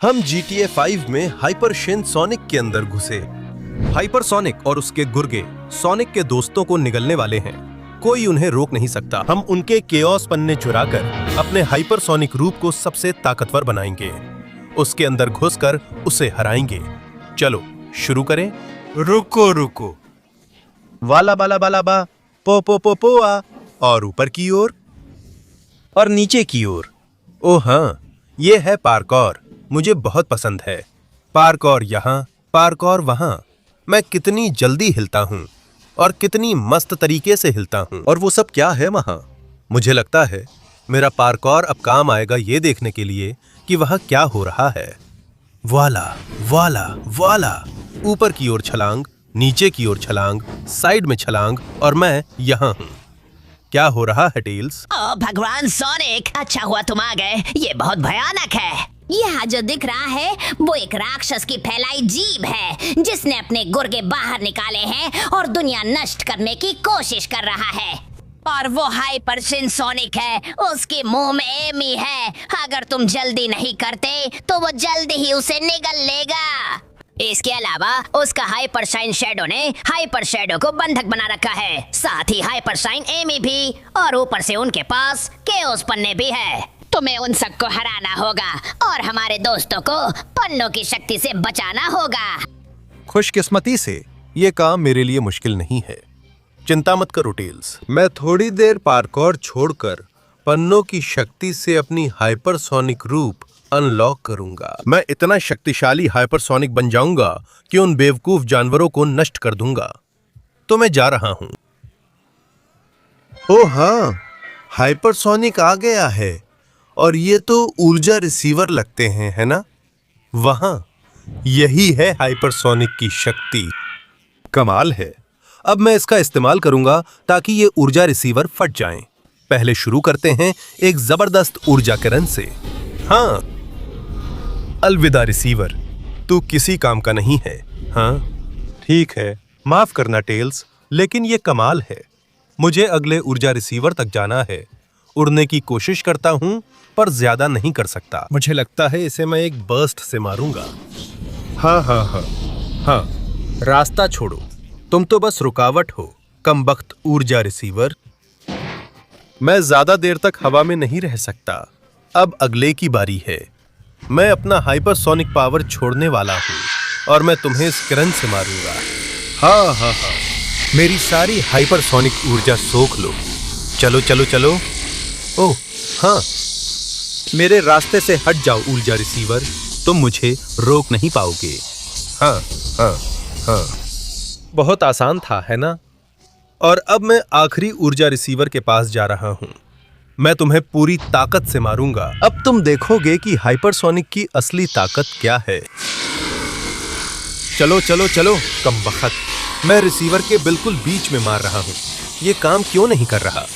हम GTA 5 में हाइपरशिन sonic के अंदर घुसे। हाइपरसोनिक और उसके गुर्गे सोनिक के दोस्तों को निगलने वाले हैं। कोई उन्हें रोक नहीं सकता। हम उनके केओस पन्ने चुराकर अपने हाइपरसोनिक रूप को सबसे ताकतवर बनाएंगे। उसके अंदर घुसकर उसे हराएंगे। चलो शुरू करें। रुको रुको, वाला बाला बाला बा पो पो पो पो आ। और ऊपर की ओर और नीचे की ओर। ओ हाँ, ये है पार्कौर। मुझे बहुत पसंद है। पार्कौर यहाँ, पार्कौर वहाँ। मैं कितनी जल्दी हिलता हूँ और कितनी मस्त तरीके से हिलता हूँ। और वो सब क्या है वहाँ? मुझे लगता है मेरा पार्कौर अब काम आएगा ये देखने के लिए कि वहाँ क्या हो रहा है। वाला वाला वाला। ऊपर की ओर छलांग, नीचे की ओर छलांग, साइड में छलांग और मैं यहाँ हूँ। क्या हो रहा है टेल्स? ओ भगवान सोनिक, अच्छा हुआ तुम आ गए। ये बहुत भयानक है। यहाँ जो दिख रहा है वो एक राक्षस की फैलाई जीभ है जिसने अपने गुर्गे बाहर निकाले हैं और दुनिया नष्ट करने की कोशिश कर रहा है। और वो हाइपरशिन सोनिक है, उसके मुंह में एमी है। अगर तुम जल्दी नहीं करते तो वो जल्दी ही उसे निगल लेगा। इसके अलावा उसका हाइपरशाइन शैडो ने हाइपर शैडो को बंधक बना रखा है, साथ ही हाइपरशाइन एमी भी, और ऊपर से उनके पास केओस पन्ने भी है। तुम्हें उन सबको हराना होगा और हमारे दोस्तों को पन्नों की शक्ति से बचाना होगा। खुशकिस्मती से ये काम मेरे लिए मुश्किल नहीं है। चिंता मत करो टेल्स। मैं थोड़ी देर पार्कौर छोड़कर पन्नों की शक्ति से अपनी हाइपरसोनिक रूप अनलॉक करूंगा। मैं इतना शक्तिशाली हाइपरसोनिक बन जाऊंगा कि उन बेवकूफ जानवरों को नष्ट कर दूंगा। तो मैं जा रहा हूं। ओह हाँ, हाइपरसोनिक आ गया है। और ये तो ऊर्जा रिसीवर लगते हैं, है ना? वहां यही है हाइपरसोनिक की शक्ति। कमाल है। अब मैं इसका इस्तेमाल करूंगा ताकि ये ऊर्जा रिसीवर फट जाएं। पहले शुरू करते हैं एक जबरदस्त ऊर्जा किरण से। हाँ, अलविदा रिसीवर, तू किसी काम का नहीं है। हाँ ठीक है, माफ करना टेल्स, लेकिन ये कमाल है। मुझे अगले ऊर्जा रिसीवर तक जाना है। उड़ने की कोशिश करता हूं पर ज्यादा नहीं कर सकता। मुझे लगता है इसे मैं एक बर्स्ट से मारूंगा। हाँ हाँ हाँ हाँ, रास्ता छोड़ो, तुम तो बस रुकावट हो, कमबख्त ऊर्जा रिसीवर। मैं ज्यादा देर तक हवा में नहीं रह सकता। अब अगले की बारी है। मैं अपना हाइपरसोनिक पावर छोड़ने वाला हूँ और मैं तुम्हें इस किरण से मारूंगा। हाँ हाँ हाँ, मेरी सारी हाइपरसोनिक ऊर्जा सोख लो। चलो चलो चलो। ओह हाँ, मेरे रास्ते से हट जाओ ऊर्जा रिसीवर, तुम मुझे रोक नहीं पाओगे। हाँ हाँ हाँ, बहुत आसान था, है ना? और अब मैं आखिरी ऊर्जा रिसीवर के पास जा रहा हूँ। मैं तुम्हें पूरी ताकत से मारूंगा। अब तुम देखोगे कि हाइपरसोनिक की असली ताकत क्या है। चलो चलो चलो कमबख्त। मैं रिसीवर के बिल्कुल बीच में मार रहा हूँ। ये काम क्यों नहीं कर रहा?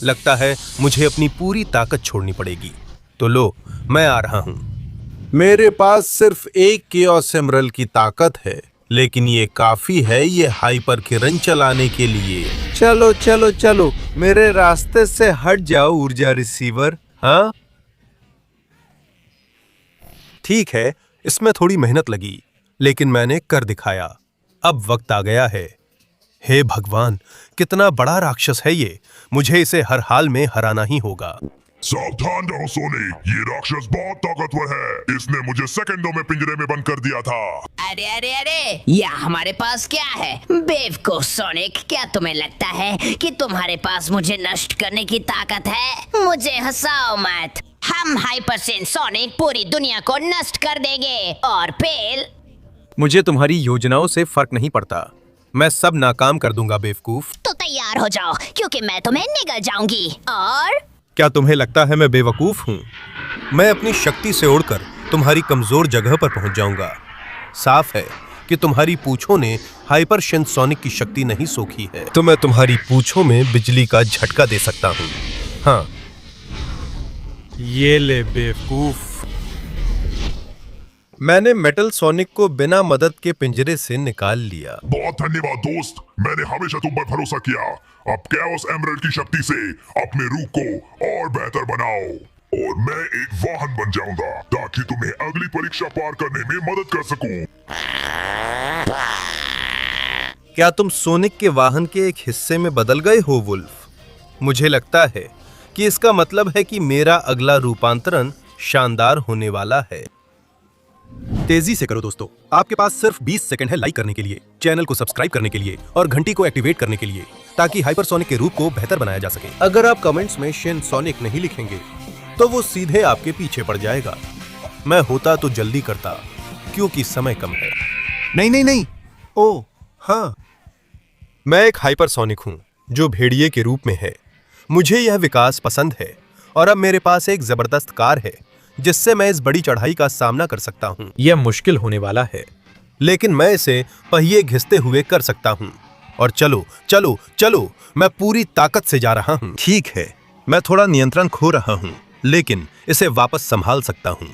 लगता है मुझे अपनी पूरी ताकत छोड़नी पड़ेगी। तो लो, मैं आ रहा हूँ। मेरे पास सिर्फ एक केओस एमरल्ड की ताकत है, लेकिन ये काफी है ये हाइपर किरण चलाने के लिए। चलो चलो चलो, मेरे रास्ते से हट जाओ ऊर्जा रिसीवर। हाँ ठीक है, इसमें थोड़ी मेहनत लगी, लेकिन मैंने कर दिखाया। अब वक्त आ गया है। हे भगवान, कितना बड़ा राक्षस है ये। मुझे इसे हर हाल में हराना ही होगा। सावधान रहो सोनिक, ये राक्षस बहुत ताकतवर है। इसने मुझे सेकंडों में पिंजरे में बंद कर दिया था। अरे अरे अरे, यह हमारे पास क्या है? बेवकूफ सोनिक, क्या तुम्हें लगता है कि तुम्हारे पास मुझे नष्ट करने की ताकत है? मुझे हंसाओ मत। हम हाइपरशिन सोनिक पूरी दुनिया को नष्ट कर देंगे और फिर मुझे तुम्हारी योजनाओं से फर्क नहीं पड़ता। मैं सब नाकाम कर दूंगा बेवकूफ। तो तैयार हो जाओ, क्योंकि मैं तुम्हें निगल जाऊंगी। और क्या तुम्हें लगता है मैं बेवकूफ हूँ? मैं अपनी शक्ति से उड़कर तुम्हारी कमजोर जगह पर पहुंच जाऊंगा। साफ है कि तुम्हारी पूंछों ने हाइपरशिन सोनिक की शक्ति नहीं सोखी है, तो मैं तुम्हारी पूंछों में बिजली का झटका दे सकता हूँ। हाँ, ये ले बेवकूफ। मैंने मेटल सोनिक को बिना मदद के पिंजरे से निकाल लिया। बहुत धन्यवाद दोस्त, मैंने हमेशा तुम पर भरोसा किया। अब केओस एमरल्ड की शक्ति से अपने रूप को और बेहतर बनाओ। और मैं एक वाहन बन जाऊंगा ताकि तुम्हें अगली परीक्षा पार करने में मदद कर सकूं। क्या तुम सोनिक के वाहन के एक हिस्से में बदल गए हो वुल्फ? मुझे लगता है कि इसका मतलब है कि मेरा अगला रूपांतरण शानदार होने वाला है। तेजी से करो दोस्तों, आपके पास सिर्फ 20 सेकंड है लाइक करने के लिए, चैनल को सब्सक्राइब करने के लिए और घंटी को एक्टिवेट करने के लिए, ताकि हाइपरसोनिक के रूप को बेहतर बनाया जा सके। अगर आप कमेंट्स में शिन सोनिक नहीं लिखेंगे तो वो सीधे आपके पीछे पड़ जाएगा। मैं होता तो जल्दी करता, क्योंकि समय कम है। नहीं। ओ हाँ, मैं एक हाइपरसोनिक हूं जो भेड़िए के रूप में है। मुझे यह विकास पसंद है और अब मेरे पास एक जबरदस्त कार है जिससे मैं इस बड़ी चढ़ाई का सामना कर सकता हूं। यह मुश्किल होने वाला है, लेकिन मैं इसे पहिए घिसते हुए कर सकता हूं। और चलो चलो चलो, मैं पूरी ताकत से जा रहा हूं। ठीक है, मैं थोड़ा नियंत्रण खो रहा हूं, लेकिन इसे वापस संभाल सकता हूं।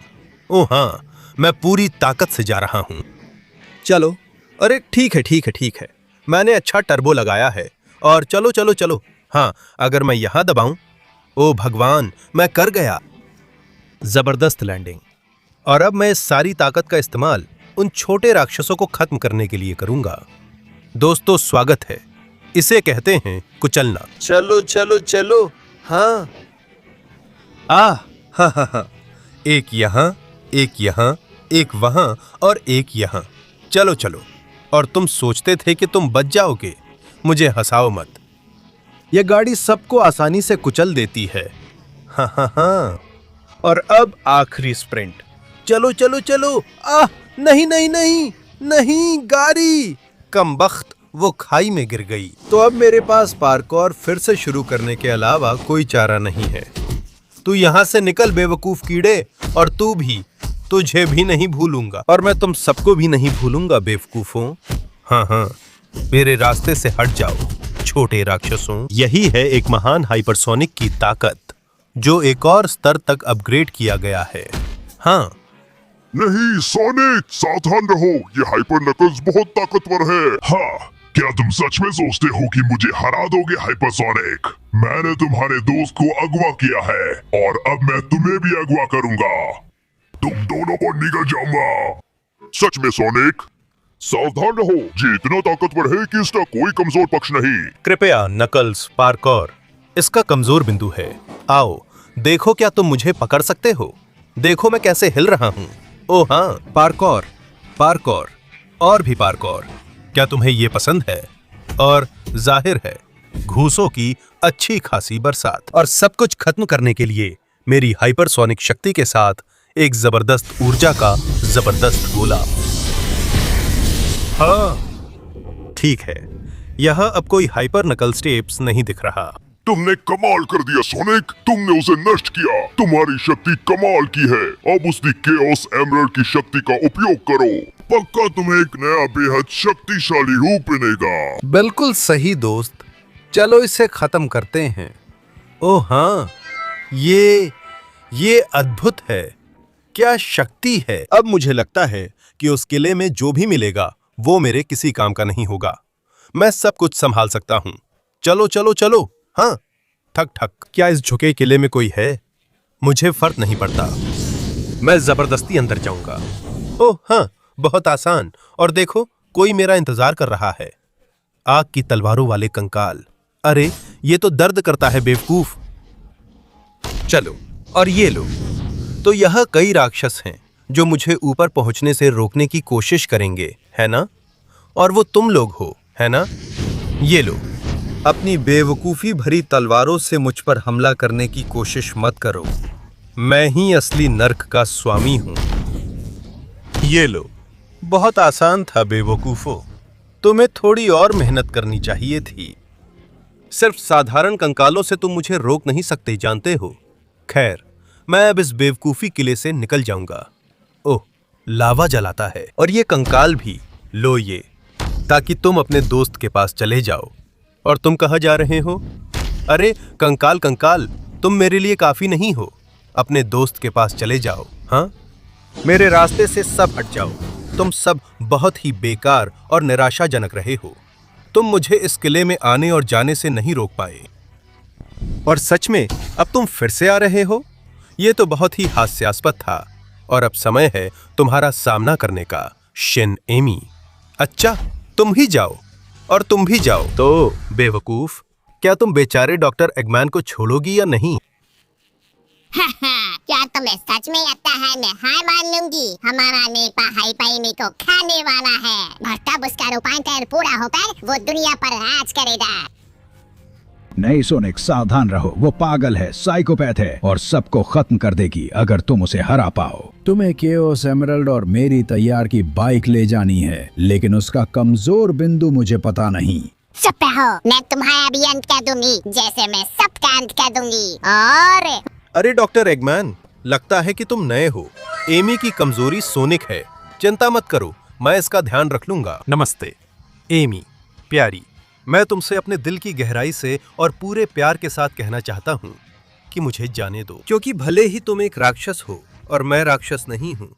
ओह हाँ, मैं पूरी ताकत से जा रहा हूं। चलो। अरे ठीक है, मैंने अच्छा टर्बो लगाया है। और चलो चलो चलो, हाँ, अगर मैं यहां दबाऊं, ओ भगवान, मैं कर गया। जबरदस्त लैंडिंग। और अब मैं इस सारी ताकत का इस्तेमाल उन छोटे राक्षसों को खत्म करने के लिए करूंगा। दोस्तों, स्वागत है। इसे कहते हैं कुचलना। चलो चलो चलो, हाँ। हाँ। एक यहां, एक वहां और एक यहां। चलो चलो। और तुम सोचते थे कि तुम बच जाओगे? मुझे हंसाओ मत। यह गाड़ी सबको आसानी से कुचल देती है। हाँ। और अब आखिरी स्प्रिंट। चलो चलो चलो। नहीं, गाड़ी कमबख्त, वो खाई में गिर गई। तो अब मेरे पास पार्कोर फिर से शुरू करने के अलावा कोई चारा नहीं है। तू यहां से निकल बेवकूफ कीड़े, और तू भी, तुझे भी नहीं भूलूंगा। और मैं तुम सबको भी नहीं भूलूंगा बेवकूफों। हाँ, मेरे रास्ते से हट जाओ छोटे राक्षसों। यही है एक महान हाइपरसोनिक की ताकत, जो एक और स्तर तक अपग्रेड किया गया है। हाँ। नहीं सोनिक, सावधान रहो, ये हाइपर नकल्स बहुत ताकतवर है। हाँ, क्या तुम सच में सोचते हो कि मुझे हरा दोगे हाइपरसोनिक? मैंने तुम्हारे दोस्त को अगवा किया है और अब मैं तुम्हें भी अगवा करूंगा। तुम दोनों को निगल जाऊंगा। सच में सोनिक, सावधान रहो, ये इतना ताकतवर है कि इसका कोई कमजोर पक्ष नहीं। कृपया नकल्स, पार्कोर इसका कमजोर बिंदु है। आओ देखो, क्या तुम मुझे पकड़ सकते हो? देखो मैं कैसे हिल रहा हूँ। ओह हाँ, पार्कोर और भी पार्कोर। क्या तुम्हें ये पसंद है? और जाहिर है घूसों की अच्छी खासी बरसात। और सब कुछ खत्म करने के लिए मेरी हाइपरसोनिक शक्ति के साथ एक जबरदस्त ऊर्जा का जबरदस्त गोला। हाँ ठीक है, यहाँ अब कोई हाइपर नकल स्टेप्स नहीं दिख रहा। तुमने कमाल कर दिया सोनिक, तुमने उसे नष्ट किया। तुम्हारी शक्ति कमाल की है। अब उसकी केओस एमरल्ड की शक्ति का उपयोग करो। पक्का तुम्हें एक नया बेहद शक्तिशाली रूप मिलेगा। बिल्कुल सही दोस्त, चलो इसे खत्म करते हैं। ओह हाँ, ये अद्भुत है। क्या शक्ति है। अब मुझे लगता है कि उस किले में जो भी मिलेगा वो मेरे किसी काम का नहीं होगा। मैं सब कुछ संभाल सकता हूँ। चलो चलो चलो। हाँ, ठक ठक। क्या इस झुके किले में कोई है? मुझे फर्क नहीं पड़ता, मैं जबरदस्ती अंदर जाऊंगा। ओह हाँ, बहुत आसान। और देखो, कोई मेरा इंतजार कर रहा है। आग की तलवारों वाले कंकाल। अरे ये तो दर्द करता है बेवकूफ। चलो, और ये लो। तो यह कई राक्षस हैं जो मुझे ऊपर पहुंचने से रोकने की कोशिश करेंगे, है ना? और वो तुम लोग हो, है ना? ये लो, अपनी बेवकूफी भरी तलवारों से मुझ पर हमला करने की कोशिश मत करो। मैं ही असली नर्क का स्वामी हूं। ये लो। बहुत आसान था बेवकूफो, तुम्हें थोड़ी और मेहनत करनी चाहिए थी। सिर्फ साधारण कंकालों से तुम मुझे रोक नहीं सकते, जानते हो। खैर, मैं अब इस बेवकूफी किले से निकल जाऊंगा। ओह, लावा जलाता है। और ये कंकाल भी लो, ये, ताकि तुम अपने दोस्त के पास चले जाओ। और तुम कहाँ जा रहे हो? अरे कंकाल, तुम मेरे लिए काफी नहीं हो। अपने दोस्त के पास चले जाओ। हाँ, मेरे रास्ते से सब हट जाओ। तुम सब बहुत ही बेकार और निराशाजनक रहे हो। तुम मुझे इस किले में आने और जाने से नहीं रोक पाए। और सच में अब तुम फिर से आ रहे हो? ये तो बहुत ही हास्यास्पद था और अब समय है तुम्हारा सामना करने का, शिन एमी। अच्छा, तुम ही जाओ और तुम भी जाओ। तो बेवकूफ, क्या तुम बेचारे डॉक्टर एगमैन को छोड़ोगी या नहीं? क्या तुम्हें सच में लगता है मैं हार मान लूंगी? हमारा नेपा हाइपाइमी को खाने वाला है और तब उसका रूपांतर पूरा होकर वो दुनिया पर राज करेगा। नहीं सोनिक, सावधान रहो। वो पागल है, साइकोपैथ है और सबको खत्म कर देगी अगर तुम उसे हरा पाओ। तुम्हें केओस एमरल्ड और मेरी तैयार की बाइक ले जानी है, लेकिन उसका कमजोर बिंदु मुझे पता नहीं। चुप रहो, मैं तुम्हारा भी अंत कर दूंगी जैसे मैं सबका अंत कर दूंगी। और अरे डॉक्टर एगमैन, लगता है कि तुम नए हो। एमी की कमजोरी सोनिक है। चिंता मत करो, मैं इसका ध्यान रख लूंगा। नमस्ते एमी प्यारी, मैं तुमसे अपने दिल की गहराई से और पूरे प्यार के साथ कहना चाहता हूँ कि मुझे जाने दो, क्योंकि भले ही तुम एक राक्षस हो और मैं राक्षस नहीं हूँ।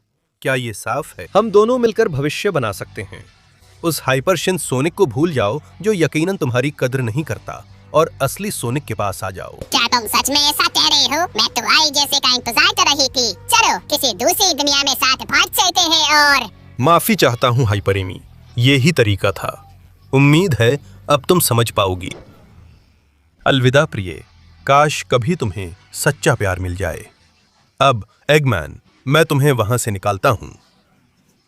क्या ये साफ है? हम दोनों मिलकर भविष्य बना सकते हैं। उस हाइपरशिन सोनिक को भूल जाओ जो यकीनन तुम्हारी कद्र नहीं करता, और असली सोनिक के पास आ जाओ। क्या तुम सच में ऐसा कह रहे हो? मैं तुम्हारी जैसे का इंतजार कर रही थी। चलो किसी दूसरी दुनिया में साथ भाग चलते हैं। और माफी चाहता हूँ हाइपर एमी, ये ही तरीका था। उम्मीद है अब तुम समझ पाओगी। अलविदा प्रिय, काश कभी तुम्हें सच्चा प्यार मिल जाए। अब एगमैन, मैं तुम्हें वहां से निकालता हूँ।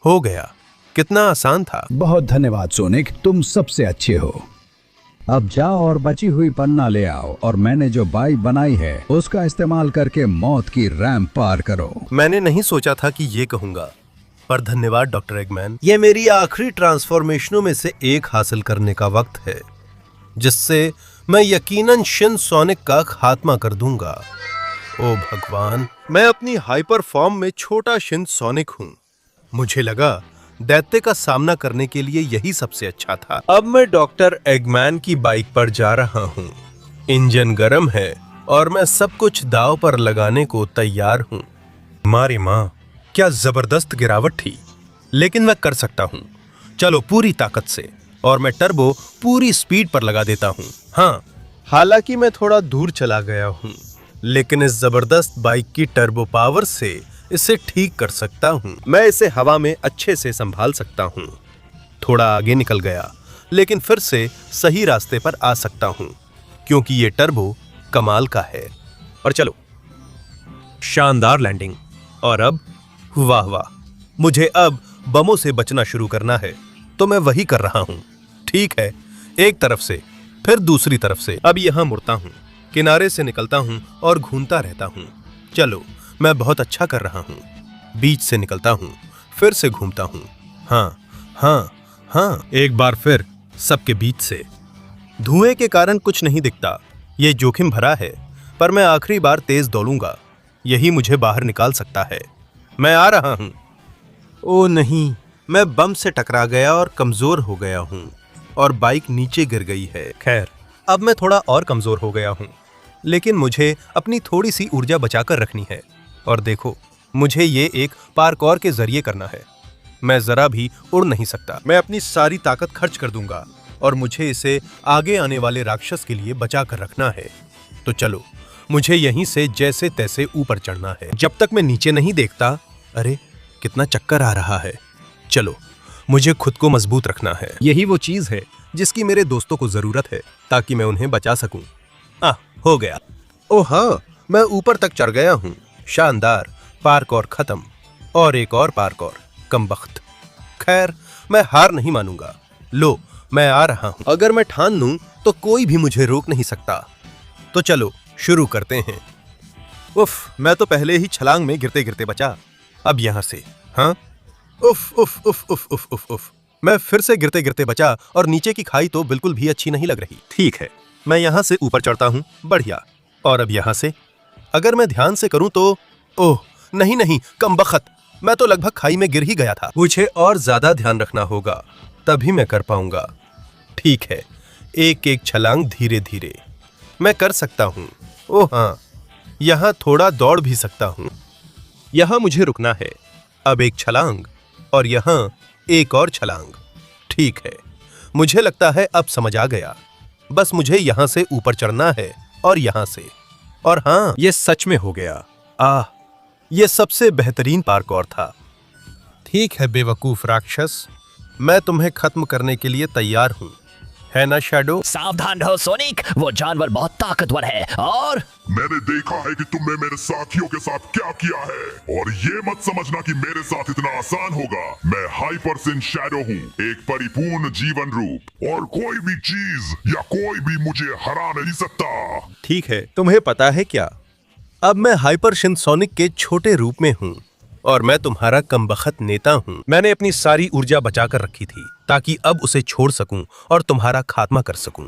हो गया, कितना आसान था। बहुत धन्यवाद सोनिक, तुम सबसे अच्छे हो। अब जाओ और बची हुई पन्ना ले आओ और मैंने जो बाइक बनाई है उसका इस्तेमाल करके मौत की रैंप पार करो। मैंने नहीं सोचा था कि ये कहूंगा, पर धन्यवाद डॉक्टर एगमैन। ये मेरी आखिरी ट्रांसफॉर्मेशनों में से एक हासिल करने का वक्त है, जिससे मैं यकीनन शिन सोनिक का खात्मा कर दूंगा। ओ भगवान, मैं अपनी हाइपर फॉर्म में छोटा शिन सोनिक हूँ। मुझे लगा दैत्य का सामना करने के लिए यही सबसे अच्छा था। अब मैं डॉक्टर एगमैन की बाइक पर जा रहा हूँ। इंजन गर्म है और मैं सब कुछ दांव पर लगाने को तैयार हूँ। मारी माँ, क्या जबरदस्त गिरावट थी, लेकिन मैं कर सकता हूँ। चलो पूरी ताकत से, और मैं टर्बो पूरी स्पीड पर लगा देता हूँ। हाँ, हालांकि मैं थोड़ा दूर चला गया हूँ, लेकिन इस जबरदस्त बाइक की टर्बो पावर से इसे ठीक कर सकता हूँ। मैं इसे हवा में अच्छे से संभाल सकता हूँ। थोड़ा आगे निकल गया, लेकिन फिर से सही रास्ते पर आ सकता हूँ, क्योंकि ये टर्बो कमाल का है। और चलो, शानदार लैंडिंग। और अब वाह वाह, मुझे अब बमों से बचना शुरू करना है, तो मैं वही कर रहा हूँ। ठीक है, एक तरफ से फिर दूसरी तरफ से। अब यहाँ मुड़ता हूँ, किनारे से निकलता हूँ और घूमता रहता हूँ। चलो, मैं बहुत अच्छा कर रहा हूँ। बीच से निकलता हूँ, फिर से घूमता हूँ। हाँ हाँ हाँ, एक बार फिर सबके बीच से। धुएं के कारण कुछ नहीं दिखता, ये जोखिम भरा है, पर मैं आखिरी बार तेज दौड़ूंगा। यही मुझे बाहर निकाल सकता है। मैं आ रहा हूँ। ओ नहीं, मैं बम से टकरा गया और कमजोर हो गया हूँ, और बाइक नीचे गिर गई है। खैर, अब मैं थोड़ा और कमजोर हो गया हूँ, लेकिन मुझे अपनी थोड़ी सी ऊर्जा बचाकर रखनी है। और देखो, मुझे ये एक पार्कौर के जरिए करना है। मैं जरा भी उड़ नहीं सकता। मैं अपनी सारी ताकत खर्च कर दूंगा, और मुझे इसे आगे आने वाले राक्षस के लिए बचा कर रखना है। तो चलो, मुझे यहीं से जैसे तैसे ऊपर चढ़ना है, जब तक मैं नीचे नहीं देखता। अरे, कितना चक्कर आ रहा है। चलो, मुझे खुद को मजबूत रखना है। यही वो चीज है जिसकी मेरे दोस्तों को जरूरत है, ताकि मैं उन्हें बचा सकूं। हो गया। ओह हाँ, मैं ऊपर तक चढ़ गया हूँ। शानदार, पार्कौर खत्म, और एक और पार्कौर। कमबख्त। खैर, मैं हार नहीं मानूंगा। लो, मैं आ रहा हूँ। अगर मैं ठान लूं तो कोई भी मुझे रोक नहीं सकता। तो चलो शुरू करते हैं। उफ, मैं तो पहले ही छलांग में गिरते गिरते बचा। अब यहाँ से। हाँ, उफ उफ उफ उफ उफ उफ उफ, मैं फिर से गिरते गिरते बचा, और नीचे की खाई तो बिल्कुल भी अच्छी नहीं लग रही। ठीक है, मैं यहाँ से ऊपर चढ़ता हूँ। बढ़िया। और अब यहाँ से अगर मैं ध्यान से करूं तो, ओह नहीं नहीं, कमबख्त, मैं तो लगभग खाई में गिर ही गया था। मुझे और ज्यादा ध्यान रखना होगा, तभी मैं कर पाऊंगा। ठीक है, एक एक छलांग धीरे धीरे। मैं कर सकता हूँ। ओह हाँ, यहाँ थोड़ा दौड़ भी सकता हूँ। यहाँ मुझे रुकना है। अब एक छलांग, और यहाँ एक और छलांग। ठीक है, मुझे लगता है अब समझ आ गया। बस मुझे यहाँ से ऊपर चढ़ना है, और यहाँ से। और हाँ, ये सच में हो गया। ये सबसे बेहतरीन पार्कौर था। ठीक है बेवकूफ राक्षस, मैं तुम्हें खत्म करने के लिए तैयार हूं, है ना शैडो? सावधान रहो सोनिक, वो जानवर बहुत ताकतवर है और मैंने देखा है कि तुमने मेरे साथियों के साथ क्या किया है, और ये मत समझना कि मेरे साथ इतना आसान होगा। मैं हाइपर सिन शैडो हूँ, एक परिपूर्ण जीवन रूप, और कोई भी चीज या कोई भी मुझे हरा नहीं सकता। ठीक है, तुम्हें पता है क्या, अब मैं हाइपर शिनसोनिक के छोटे रूप में हूँ और मैं तुम्हारा कमबख्त नेता हूँ। मैंने अपनी सारी ऊर्जा बचाकर रखी थी ताकि अब उसे छोड़ सकूं और तुम्हारा खात्मा कर सकूं।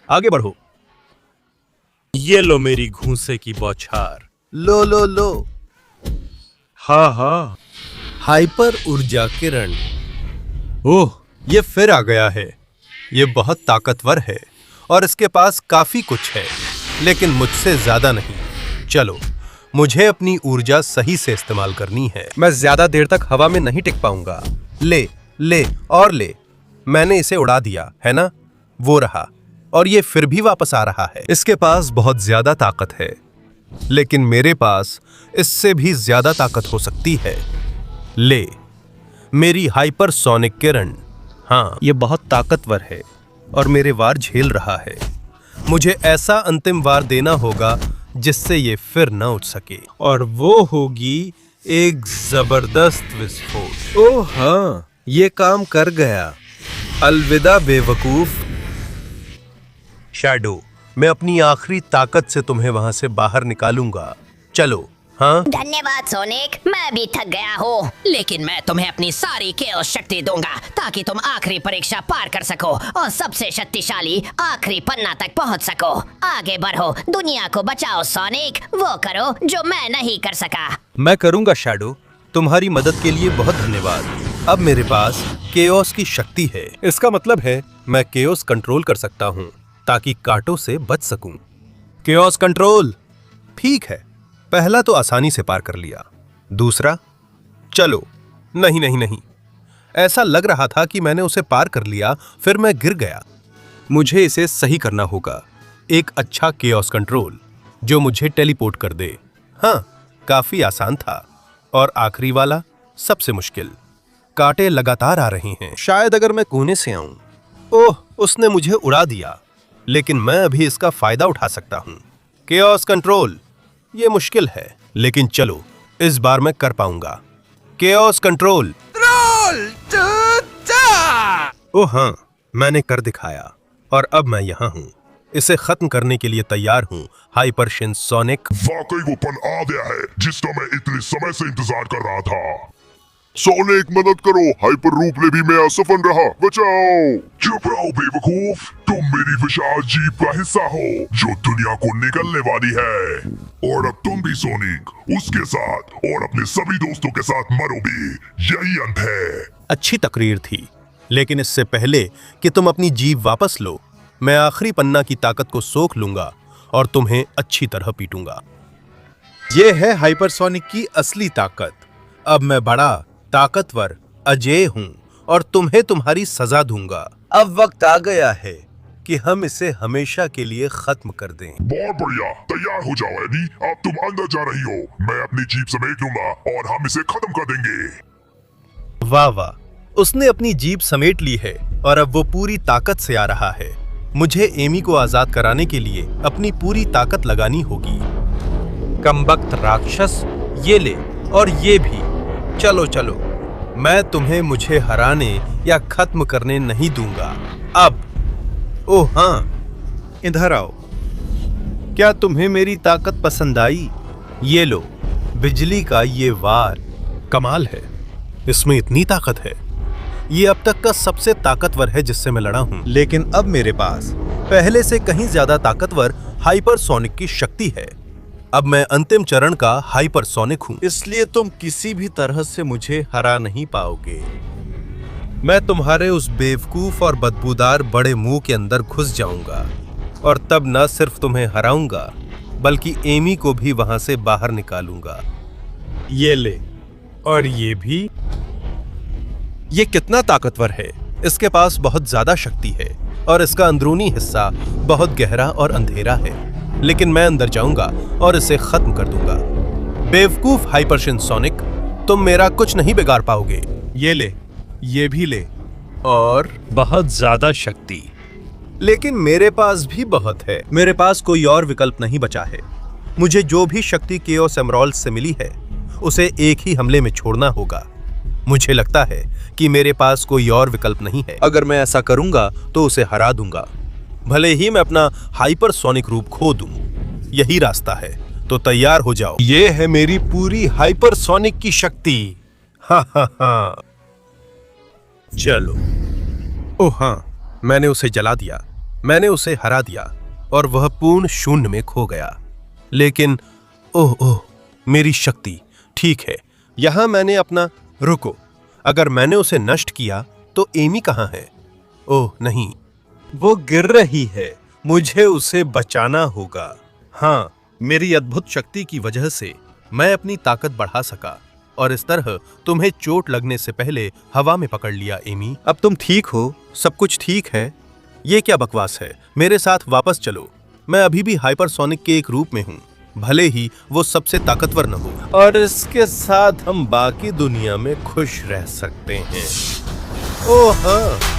आगे बढ़ो। ये लो मेरी घूंसे की बौछार। लो लो लो। हाँ हाँ। हाइपर ऊर्जा किरण। ओह, ये फिर आ गया है। ये बहुत ताकतवर है और इसके पास काफी कुछ है, लेकिन मुझसे ज्यादा नहीं। चलो, मुझे अपनी ऊर्जा सही से इस्तेमाल करनी है। मैं ज्यादा देर तक हवा में नहीं टिक पाऊंगा। ले ले और ले। मैंने इसे उड़ा दिया है ना, वो रहा, और ये फिर भी वापस आ रहा है। इसके पास बहुत ज्यादा ताकत है, लेकिन मेरे पास इससे भी ज्यादा ताकत हो सकती है। ले, मेरी हाइपरसोनिक किरण। हाँ, ये बहुत ताकतवर है और मेरे वार झेल रहा है। मुझे ऐसा अंतिम वार देना होगा जिससे ये फिर न उठ सके, और वो होगी एक जबरदस्त विस्फोट। ओह हाँ, ये काम कर गया। अलविदा बेवकूफ। शैडो, मैं अपनी आखिरी ताकत से तुम्हें वहां से बाहर निकालूंगा। चलो। हाँ, धन्यवाद सोनिक, मैं भी थक गया हूँ, लेकिन मैं तुम्हें अपनी सारी केओस शक्ति दूंगा ताकि तुम आखिरी परीक्षा पार कर सको और सबसे शक्तिशाली आखिरी पन्ना तक पहुँच सको। आगे बढ़ो, दुनिया को बचाओ सोनिक, वो करो जो मैं नहीं कर सका। मैं करूंगा शैडो। तुम्हारी मदद के लिए बहुत धन्यवाद। अब मेरे पास केओस की शक्ति है। इसका मतलब है मैं केओस कंट्रोल कर सकता हूँ ताकि कांटों से बच सकूं। Chaos control. ठीक है, पहला तो आसानी से पार कर लिया। दूसरा, चलो। नहीं नहीं नहीं, ऐसा लग रहा था कि मैंने उसे पार कर लिया, फिर मैं गिर गया। मुझे इसे सही करना होगा। एक अच्छा केओस कंट्रोल जो मुझे टेलीपोर्ट कर दे। हाँ, काफी आसान था। और आखिरी वाला सबसे मुश्किल। कांटे लगातार आ रहे हैं। शायद अगर मैं कोने से आऊं। ओह, उसने मुझे उड़ा दिया, लेकिन मैं अभी इसका फायदा उठा सकता हूं। Chaos control. ये मुश्किल है, लेकिन चलो, इस बार मैं कर पाऊंगा। Chaos control. ओह हाँ, मैंने कर दिखाया, और अब मैं यहाँ हूँ। इसे खत्म करने के लिए तैयार हूँ, हाइपर शिनसोनिक। वाकई वो पल आ गया है जिसका मैं इतने समय से इंतजार कर रहा था। सोनिक, मदद करो, हाइपर रूप में भी मैं असफल रहा, बचाओ। चुप रहो बेवकूफ, तुम मेरी विशाल जीप का हिस्सा हो जो दुनिया को निगलने वाली है, और अब तुम भी सोनिक उसके साथ और अपने सभी दोस्तों के साथ मरोगे। यही अंत है। अच्छी तकरीर थी, लेकिन इससे पहले कि तुम अपनी जीप वापस लो, मैं आखिरी पन्ना की ताकत को सोख लूंगा और तुम्हें अच्छी तरह पीटूंगा। यह है हाइपरसोनिक की असली ताकत। अब मैं बड़ा, ताकतवर, अजेय हूं और तुम्हें तुम्हारी सजा दूंगा। अब वक्त आ गया है कि हम इसे हमेशा के लिए खत्म कर दें। बहुत बढ़िया, तैयार हो जाओ एडी, अब तुम अंदर जा रही हो। मैं अपनी जीप समेट लूंगा और हम इसे खत्म कर देंगे। वाह वाह, उसने अपनी जीप समेट ली है और अब वो पूरी ताकत से आ रहा है। मुझे एमी को आजाद कराने के लिए अपनी पूरी ताकत लगानी होगी। कमबख्त राक्षस, ये ले, और ये भी। चलो चलो, मैं तुम्हें मुझे हराने या खत्म करने नहीं दूंगा। अब ओह हाँ, इधर आओ। क्या तुम्हें मेरी ताकत पसंद आई? ये लो, बिजली का ये वार कमाल है। इसमें इतनी ताकत है। ये अब तक का सबसे ताकतवर है जिससे मैं लड़ा हूं। लेकिन अब मेरे पास पहले से कहीं ज्यादा ताकतवर हाइपरसोनिक की शक्ति है। अब मैं अंतिम चरण का हाइपरसोनिक हूं, इसलिए तुम किसी भी तरह से मुझे हरा नहीं पाओगे। मैं तुम्हारे उस बेवकूफ और बदबूदार बड़े मुंह के अंदर घुस जाऊंगा, और तब न सिर्फ तुम्हें हराऊंगा, बल्कि एमी को भी वहां से बाहर निकालूंगा। ये ले, और ये भी। ये कितना ताकतवर है। इसके पास बहुत ज्यादा शक्ति है और इसका अंदरूनी हिस्सा बहुत गहरा और अंधेरा है, लेकिन मैं अंदर जाऊंगा और इसे खत्म कर दूंगा। बेवकूफ हाइपरशिन सोनिक, तुम मेरा कुछ नहीं बिगाड़ पाओगे। ये ले, ये भी ले, और बहुत ज्यादा शक्ति। लेकिन मेरे पास भी बहुत है। मेरे पास कोई और विकल्प नहीं बचा है। मुझे जो भी शक्ति केओस एमराल्ड्स से मिली है उसे एक ही हमले में छोड़ना होगा। मुझे लगता है कि मेरे पास कोई और विकल्प नहीं है। अगर मैं ऐसा करूंगा तो उसे हरा दूंगा, भले ही मैं अपना हाइपरसोनिक रूप खो दूं। यही रास्ता है, तो तैयार हो जाओ। ये है मेरी पूरी हाइपरसोनिक की शक्ति। हा हा हा। चलो। ओह हाँ, मैंने उसे जला दिया, मैंने उसे हरा दिया और वह पूर्ण शून्य में खो गया। लेकिन ओह ओह, मेरी शक्ति। ठीक है, यहां मैंने अपना रुको, अगर मैंने उसे नष्ट किया तो एमी कहां है? ओह नहीं, वो गिर रही है, मुझे उसे बचाना होगा। हाँ, मेरी अद्भुत शक्ति की वजह से मैं अपनी ताकत बढ़ा सका और इस तरह तुम्हें चोट लगने से पहले हवा में पकड़ लिया। एमी, अब तुम ठीक हो, सब कुछ ठीक है। ये क्या बकवास है? मेरे साथ वापस चलो। मैं अभी भी हाइपरसोनिक के एक रूप में हूँ, भले ही वो सबसे ताकतवर न हो। और इसके साथ हम बाकी दुनिया में खुश रह सकते हैं। ओह हाँ,